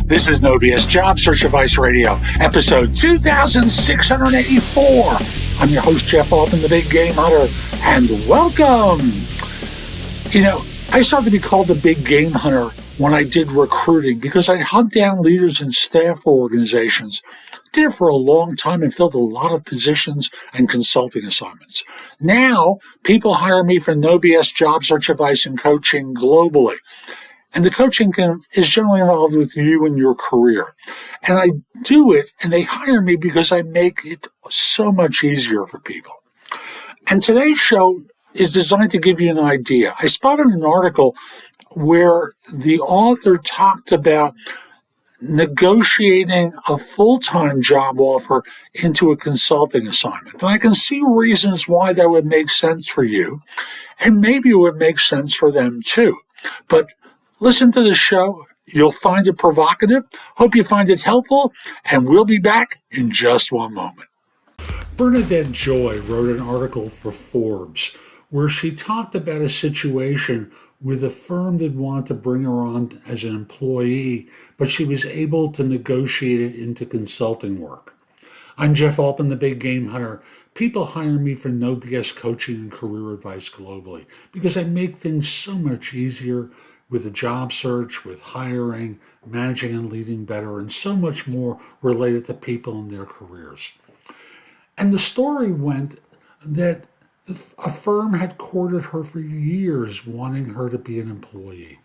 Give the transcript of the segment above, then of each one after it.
This is No BS Job Search Advice Radio, episode 2684. I'm your host, Jeff Altman, the Big Game Hunter, and welcome. You know, I started to be called the Big Game Hunter when I did recruiting because I hunt down leaders and staff for organizations. Did it for a long time and filled a lot of positions and consulting assignments. Now, people hire me for No BS Job Search Advice and coaching globally. And the coaching is generally involved with you and your career. And I do it, and they hire me because I make it so much easier for people. And today's show is designed to give you an idea. I spotted an article where the author talked about negotiating a full-time job offer into a consulting assignment. And I can see reasons why that would make sense for you, and maybe it would make sense for them too. But listen to the show. You'll find it provocative. Hope you find it helpful, and we'll be back in just one moment. Bernadette Joy wrote an article for Forbes where she talked about a situation with a firm that wanted to bring her on as an employee, but she was able to negotiate it into consulting work. I'm Jeff Altman, the Big Game Hunter. People hire me for No BS coaching and career advice globally because I make things so much easier with a job search, with hiring, managing and leading better, and so much more related to people and their careers. And the story went that a firm had courted her for years, wanting her to be an employee.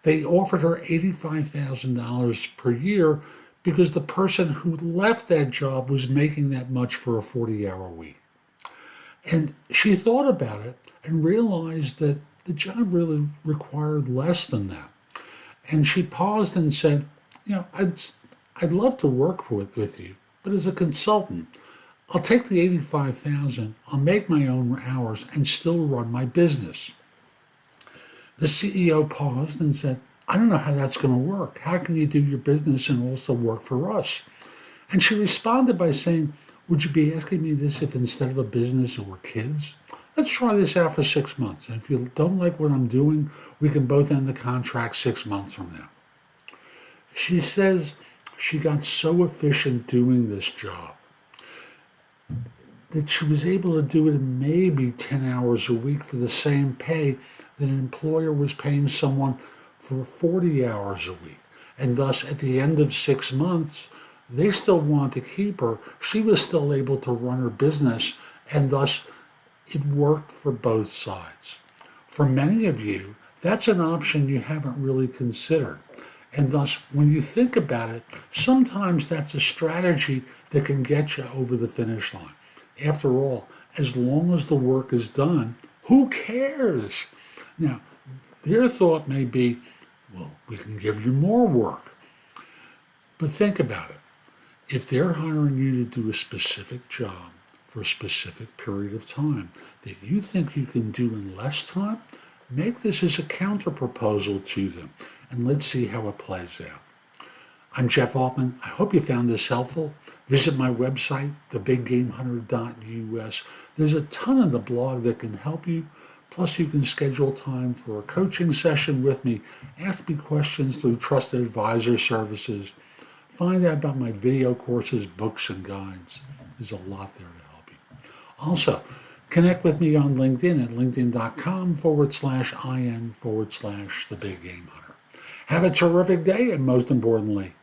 They offered her $85,000 per year because the person who left that job was making that much for a 40-hour week. And she thought about it and realized that the job really required less than that. And she paused and said, I'd love to work with you, but as a consultant, I'll take the $85,000, I'll make my own hours and still run my business. The CEO paused and said, I don't know how that's going to work. How can you do your business and also work for us? And she responded by saying, would you be asking me this if instead of a business it were kids? Let's try this out for 6 months. And if you don't like what I'm doing, we can both end the contract 6 months from now. She says she got so efficient doing this job that she was able to do it in maybe 10 hours a week for the same pay that an employer was paying someone for 40 hours a week. And thus, at the end of 6 months, they still wanted to keep her. She was still able to run her business, and thus it worked for both sides. For many of you, that's an option you haven't really considered. And thus, when you think about it, sometimes that's a strategy that can get you over the finish line. After all, as long as the work is done, who cares? Now, their thought may be, well, we can give you more work. But think about it. If they're hiring you to do a specific job for a specific period of time that you think you can do in less time, make this as a counter-proposal to them, and let's see how it plays out. I'm Jeff Altman. I hope you found this helpful. Visit my website, thebiggamehunter.us. There's a ton in the blog that can help you. Plus, you can schedule time for a coaching session with me, ask me questions through trusted advisor services, find out about my video courses, books, and guides. There's a lot there to help you. Also, connect with me on LinkedIn at linkedin.com/IN/The Big Game Hunter. Have a terrific day, and most importantly,